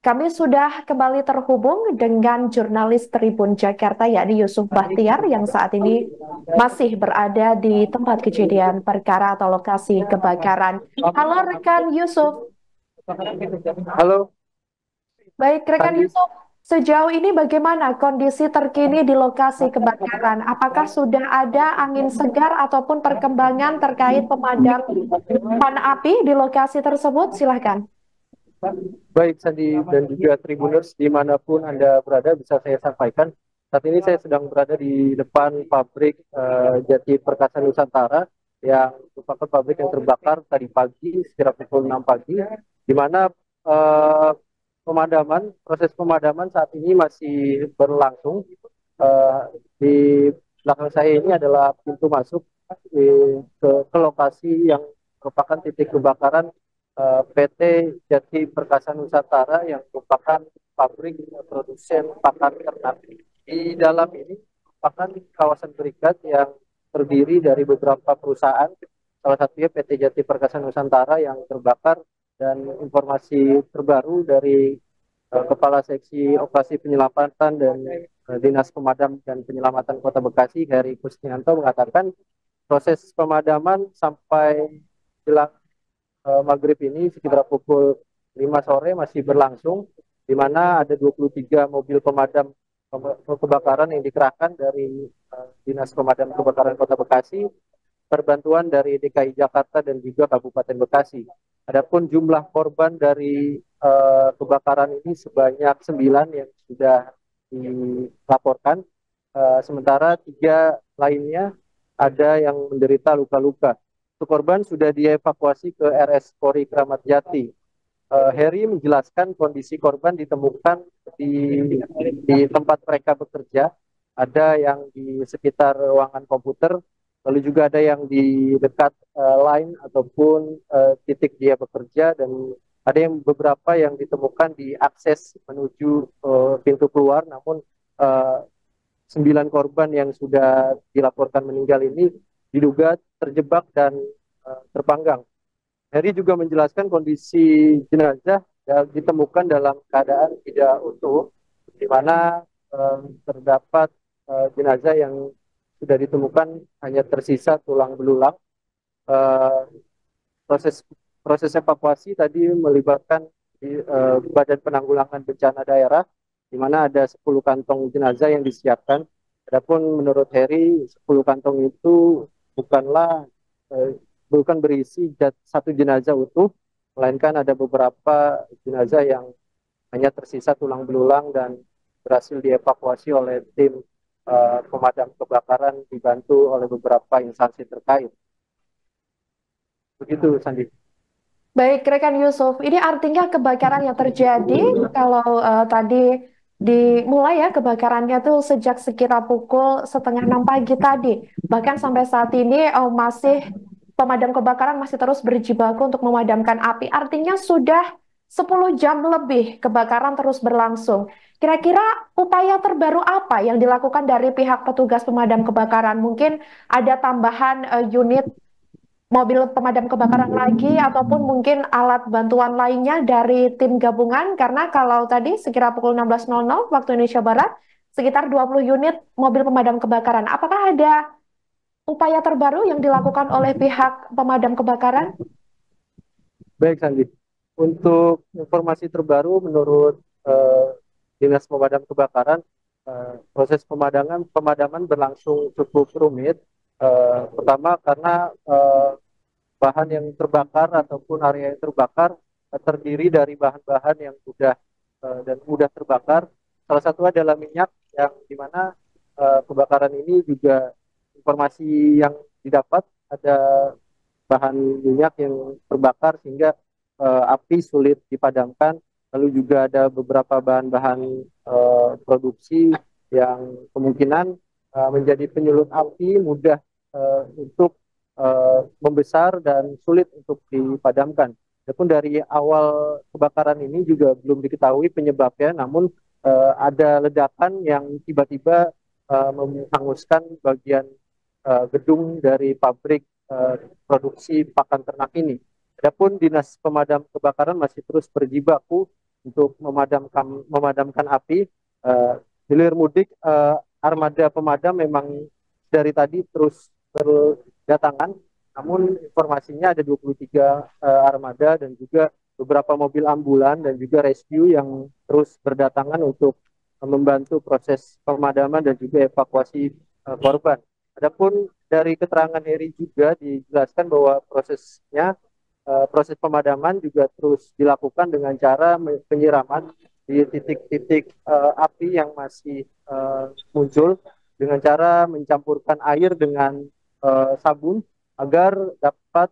Kami sudah kembali terhubung dengan jurnalis Tribun Jakarta, yakni Yusuf Bahtiar, yang saat ini masih berada di tempat kejadian perkara atau lokasi kebakaran. Halo rekan Yusuf. Halo, Baik rekan Sandi. Yusuf, sejauh ini bagaimana kondisi terkini di lokasi kebakaran? Apakah sudah ada angin segar ataupun perkembangan terkait pemadaman api di lokasi tersebut? Silahkan. Baik, Sandi dan juga Tribuners dimanapun Anda berada bisa saya sampaikan. Saat ini saya sedang berada di depan pabrik Jati Perkasa Nusantara yang merupakan pabrik yang terbakar tadi pagi sekitar pukul 6 pagi, di mana eh, proses pemadaman saat ini masih berlangsung. Eh, di belakang saya ini adalah pintu masuk ke lokasi yang merupakan titik kebakaran PT Jati Perkasa Nusantara yang merupakan pabrik produsen pakan ternak. Di dalam ini merupakan kawasan berikat yang terdiri dari beberapa perusahaan, salah satunya PT Jati Perkasa Nusantara yang terbakar, dan informasi terbaru dari Kepala Seksi Operasi Penyelamatan dan Dinas Pemadam dan Penyelamatan Kota Bekasi, Heri Kusnianto, mengatakan proses pemadaman sampai jelang maghrib ini sekitar pukul 5 sore masih berlangsung, di mana ada 23 mobil pemadam kebakaran yang dikerahkan dari Dinas Pemadam Kebakaran Kota Bekasi, perbantuan dari DKI Jakarta dan juga Kabupaten Bekasi. Adapun jumlah korban dari kebakaran ini sebanyak 9 yang sudah dilaporkan, sementara 3 lainnya ada yang menderita luka-luka. Korban sudah dievakuasi ke RS Polri Kramat Jati. Heri menjelaskan kondisi korban ditemukan di tempat mereka bekerja, ada yang di sekitar ruangan komputer, lalu juga ada yang di dekat line ataupun titik dia bekerja, dan ada yang beberapa yang ditemukan di akses menuju pintu keluar. Namun uh, 9 korban yang sudah dilaporkan meninggal ini diduga terjebak dan terpanggang. Heri juga menjelaskan kondisi jenazah yang ditemukan dalam keadaan tidak utuh, di mana terdapat jenazah yang sudah ditemukan hanya tersisa tulang belulang. Uh, proses proses evakuasi tadi melibatkan Badan Penanggulangan Bencana Daerah, di mana ada 10 kantong jenazah yang disiapkan. Adapun menurut Heri, 10 kantong itu bukanlah eh, bukan berisi satu jenazah utuh, melainkan ada beberapa jenazah yang hanya tersisa tulang belulang dan berhasil dievakuasi oleh tim pemadam kebakaran dibantu oleh beberapa instansi terkait. Begitu, Sandi. Baik, rekan Yusuf, ini artinya kebakaran yang terjadi kalau tadi dimulai ya kebakarannya tuh sejak sekitar pukul setengah 6 pagi tadi. Bahkan sampai saat ini masih pemadam kebakaran masih terus berjibaku untuk memadamkan api. Artinya sudah 10 jam lebih kebakaran terus berlangsung. Kira-kira upaya terbaru apa yang dilakukan dari pihak petugas pemadam kebakaran? Mungkin ada tambahan unit mobil pemadam kebakaran lagi ataupun mungkin alat bantuan lainnya dari tim gabungan karena kalau tadi sekira pukul 16.00 waktu Indonesia Barat sekitar 20 unit mobil pemadam kebakaran. Apakah ada upaya terbaru yang dilakukan oleh pihak pemadam kebakaran? Baik, Sandi. Untuk informasi terbaru, menurut eh, Dinas Pemadam Kebakaran, proses pemadaman berlangsung cukup rumit. Pertama karena bahan yang terbakar ataupun area yang terbakar terdiri dari bahan-bahan yang mudah dan mudah terbakar. Salah satu adalah minyak, yang dimana kebakaran ini juga informasi yang didapat ada bahan minyak yang terbakar sehingga api sulit dipadamkan. Lalu juga ada beberapa bahan-bahan produksi yang kemungkinan menjadi penyulut api mudah untuk membesar dan sulit untuk dipadamkan. Adapun dari awal kebakaran ini juga belum diketahui penyebabnya, namun ada ledakan yang tiba-tiba menghanguskan bagian gedung dari pabrik produksi pakan ternak ini. Adapun Dinas Pemadam Kebakaran masih terus berjibaku untuk memadamkan api. Hilir mudik, armada pemadam memang dari tadi terus berdatangan, namun informasinya ada 23 armada dan juga beberapa mobil ambulan dan juga rescue yang terus berdatangan untuk membantu proses pemadaman dan juga evakuasi korban. Adapun dari keterangan Heri juga dijelaskan bahwa proses pemadaman juga terus dilakukan dengan cara penyiraman di titik-titik api yang masih muncul dengan cara mencampurkan air dengan sabun agar dapat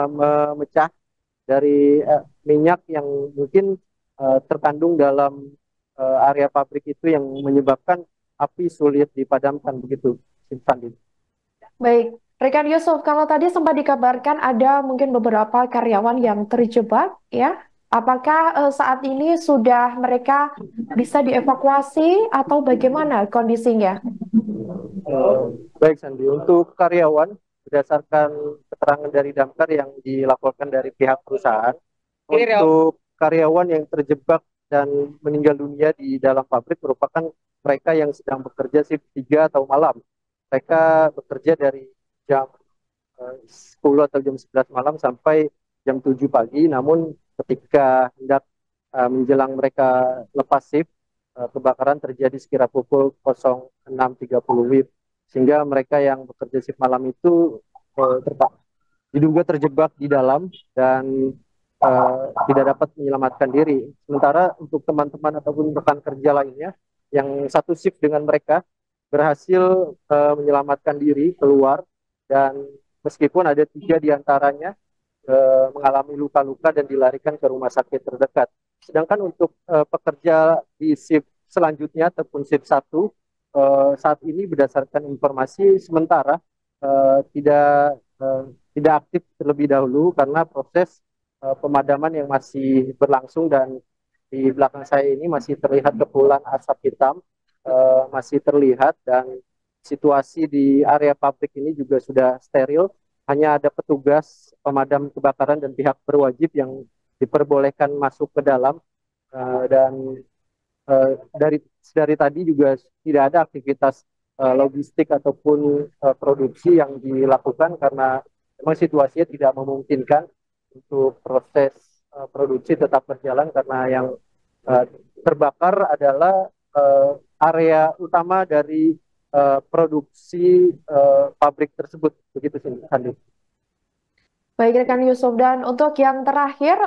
memecah dari minyak yang mungkin terkandung dalam area pabrik itu yang menyebabkan api sulit dipadamkan begitu, Sandi. Baik, rekan Yusuf, kalau tadi sempat dikabarkan ada mungkin beberapa karyawan yang terjebak, ya. Apakah saat ini sudah mereka bisa dievakuasi atau bagaimana kondisinya? Baik Sandi, untuk karyawan berdasarkan keterangan dari damkar yang dilaporkan dari pihak perusahaan, untuk karyawan yang terjebak dan meninggal dunia di dalam pabrik merupakan mereka yang sedang bekerja shift 3 atau malam. Mereka bekerja dari jam 10 atau jam 11 malam sampai jam 7 pagi, namun ketika hendak menjelang mereka lepas shift, kebakaran terjadi sekira pukul 06.30 WIB, sehingga mereka yang bekerja shift malam itu diduga terjebak di dalam dan tidak dapat menyelamatkan diri. Sementara untuk teman-teman ataupun rekan kerja lainnya yang satu shift dengan mereka berhasil menyelamatkan diri keluar, dan meskipun ada 3 diantaranya mengalami luka-luka dan dilarikan ke rumah sakit terdekat. Sedangkan untuk pekerja di shift selanjutnya ataupun shift 1 saat ini berdasarkan informasi sementara tidak aktif terlebih dahulu karena proses pemadaman yang masih berlangsung, dan di belakang saya ini masih terlihat kepulan asap hitam masih terlihat, dan situasi di area pabrik ini juga sudah steril. Hanya ada petugas pemadam kebakaran dan pihak berwajib yang diperbolehkan masuk ke dalam, dan dari tadi juga tidak ada aktivitas logistik ataupun produksi yang dilakukan karena memang situasinya tidak memungkinkan untuk proses produksi tetap berjalan karena yang terbakar adalah area utama dari produksi pabrik tersebut, begitu sih, Sandi. Baik, rekan Yusuf. Dan untuk yang terakhir,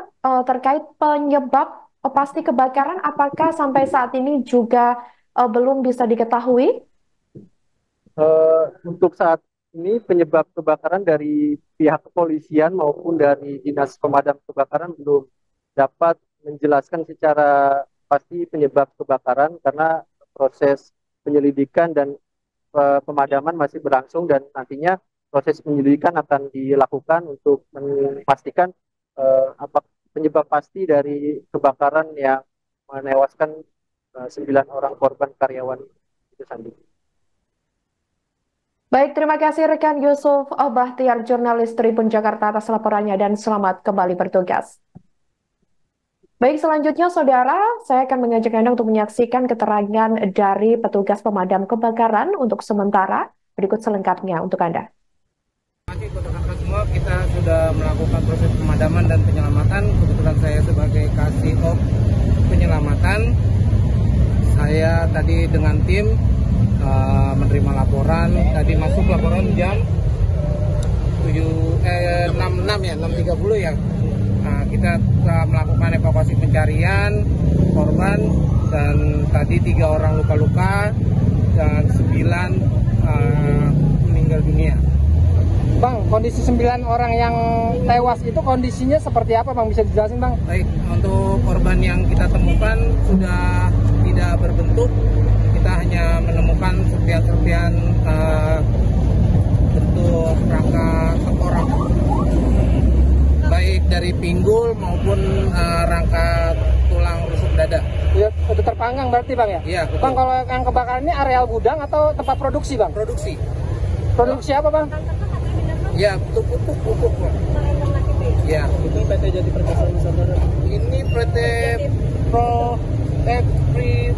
terkait penyebab pasti kebakaran, apakah sampai saat ini juga belum bisa diketahui? Untuk saat ini penyebab kebakaran dari pihak kepolisian maupun dari dinas pemadam kebakaran belum dapat menjelaskan secara pasti penyebab kebakaran karena proses penyelidikan dan pemadaman masih berlangsung, dan nantinya proses penyelidikan akan dilakukan untuk memastikan apa penyebab pasti dari kebakaran yang menewaskan 9 orang korban karyawan itu, Sandi. Baik, terima kasih rekan Yusuf Bahtiar, jurnalis Tribun Jakarta atas laporannya, dan selamat kembali bertugas. Baik, selanjutnya saudara, saya akan mengajak Anda untuk menyaksikan keterangan dari petugas pemadam kebakaran untuk sementara. Berikut selengkapnya untuk Anda. Masih rekan-rekan semua, kita sudah melakukan proses pemadaman dan penyelamatan. Kebetulan saya sebagai kasih op penyelamatan, saya tadi dengan tim menerima laporan. Tadi masuk laporan jam 6.30 ya. Kita telah melakukan evakuasi pencarian korban, dan tadi 3 orang luka-luka dan 9 meninggal dunia. Bang, kondisi 9 orang yang tewas itu kondisinya seperti apa, Bang? Bisa dijelasin, Bang? Baik, untuk korban yang kita temukan sudah tidak berbentuk. Kita hanya menemukan serpihan-serpihan bentuk rangka tengkorak, baik dari pinggul maupun rangka tulang rusuk dada. Ya, udah terpanggang berarti, Bang, ya? Iya, betul. Bang, kalau yang kebakaran ini areal gudang atau tempat produksi, Bang? Produksi. Produksi apa, Bang? Ya, pupuk. Ya. Itu PT Jati Perkasa Nusantara. Ini PT Pro Free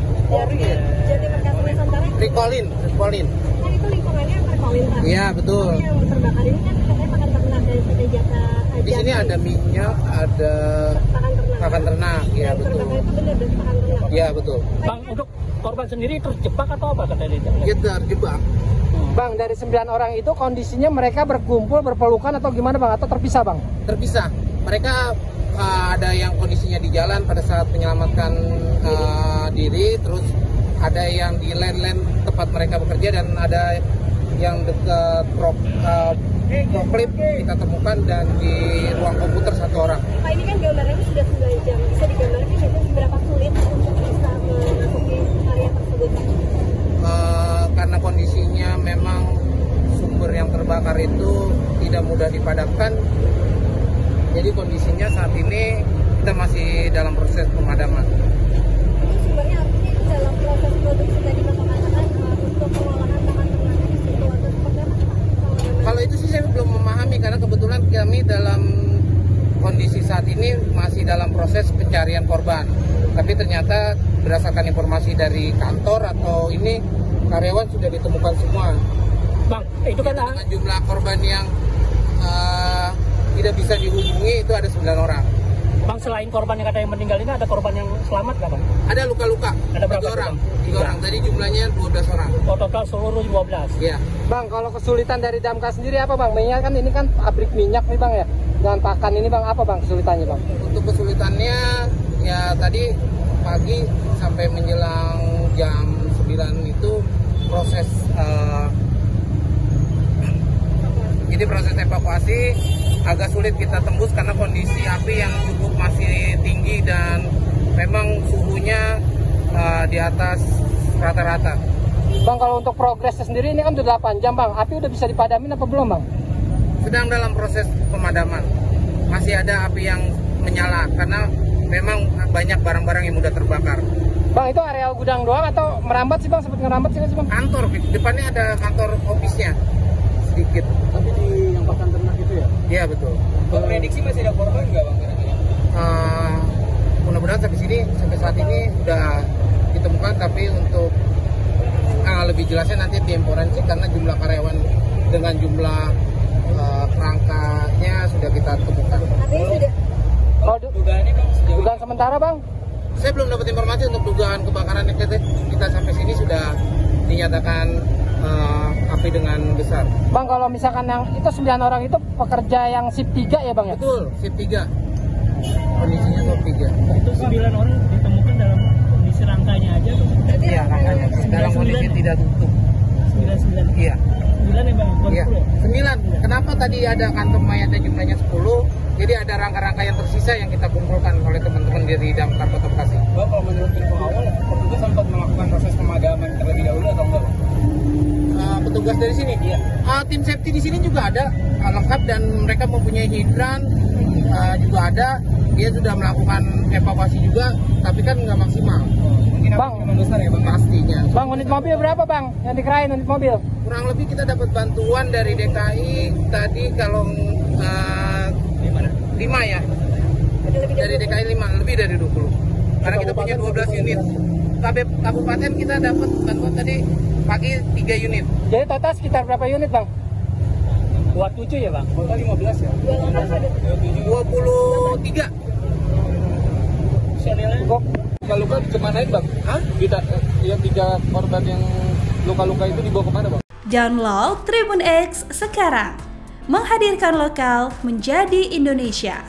ya. Jati Perkasa Nusantara. Rikolin. Kan itu lingkungannya Perkolin Pak. Iya betul. Yang terbakar ini kan katanya pakan ternak dari PT Jata. Di sini ada minyak, ada pakan ternak. Iya betul. Terbakar itu benar dari pakan ternak. Iya betul. Bang, untuk korban sendiri terjebak atau apa katanya? Kita terjebak. Bang, dari 9 orang itu kondisinya mereka berkumpul, berpelukan atau gimana Bang? Atau terpisah Bang? Terpisah. Mereka ada yang kondisinya di jalan pada saat menyelamatkan diri, terus ada yang di land tempat mereka bekerja, dan ada yang dekat proklip kita temukan, dan di ruang komputer 1 orang. Pak, ini kan gambarnya sudah 9 jam. Bisa digambarkan itu seberapa sulit untuk bisa memasuki area tersebut? Karena kondisinya memang sumber yang terbakar itu tidak mudah dipadamkan, jadi kondisinya saat ini kita masih dalam proses pemadaman. Itu sumbernya artinya dalam proses produksi tadi Bapak katakan untuk pengolahan bahan ternak di situ atau seperti apa Pak? Kalau itu sih saya belum memahami, karena kebetulan kami dalam kondisi saat ini masih dalam proses pencarian korban. Tapi ternyata berdasarkan informasi dari kantor atau ini, karyawan sudah ditemukan semua. Bang, itu kan Dengan jumlah korban yang tidak bisa dihubungi itu ada 9 orang. Bang, selain korban yang katanya meninggal ini, ada korban yang selamat nggak Bang? Ada luka-luka. Ada berapa 3 orang. tuh, Bang? 3 orang. Tadi jumlahnya 12 orang. Oh, total seluruh 12. Iya. Bang, kalau kesulitan dari Damkar sendiri apa Bang? Minyak kan ini kan pabrik minyak nih Bang ya. Dan pakan ini Bang, apa Bang kesulitannya Bang? Untuk kesulitannya ya tadi pagi sampai menjelang jam 9 itu proses proses evakuasi agak sulit kita tembus karena kondisi api yang cukup masih tinggi dan memang suhunya di atas rata-rata. Bang, kalau untuk progresnya sendiri ini kan sudah 8 jam Bang. Api udah bisa dipadamin apa belum Bang? Sedang dalam proses pemadaman. Masih ada api yang menyala karena memang banyak barang-barang yang mudah terbakar. Bang, itu areal gudang doang atau merambat sih Bang? Sempat ngerambat sih Bang? Kantor, depannya ada kantor ofisnya sedikit. Tapi di yang pakan ternak itu ya? Iya betul. Bang, prediksi masih ada korban nggak Bang? Mudah-mudahan sampai saat ini sudah ditemukan, tapi untuk lebih jelasnya nanti tim forensik karena jumlah karyawan dengan jumlah kerangkanya sudah kita temukan. Artinya sudah. Kalau dugaannya Bang? Dugaan sementara Bang? Saya belum dapat informasi untuk dugaan kebakaran yang kita sampai sini sudah dinyatakan api dengan besar. Bang, kalau misalkan yang itu 9 orang itu pekerja yang shift 3 ya Bang ya? Betul, shift 3. Kondisinya shift 3. Itu 9 orang ditemukan dalam kondisi rangkanya aja tuh. Iya, rangkanya dalam kondisi tidak tutup. 9. Iya. 9 ya Bang? Iya, 9. Kenapa tadi ada kantong mayatnya jumlahnya 10? Jadi ada rangka-rangka yang tersisa yang kita kumpulkan oleh teman-teman dari Damkar Kota Bekasi. Bang, kalau menurut info awal, petugas sempat melakukan proses pemadaman terlebih dahulu atau enggak? Petugas dari sini, tim safety di sini juga ada lengkap dan mereka mempunyai hidran juga ada. Dia sudah melakukan evakuasi juga, tapi kan nggak maksimal. Mungkin Bang, besar ya Bang? Pastinya. Bang, unit mobil berapa Bang yang dikerain unit mobil? Kurang lebih kita dapat bantuan dari DKI tadi kalau 5 ya. Dari DKI 5, lebih dari 20. Karena kita punya 12 unit. Kabupaten kita dapat bantuan tadi pagi 3 unit. Jadi total sekitar berapa unit Bang? 27 ya Bang? Total 15 ya? 23. Luka-luka kemanain Bang? Hah? Yang 3 korban yang luka-luka itu dibawa kemana Bang? Download Tribun X sekarang, menghadirkan lokal menjadi Indonesia.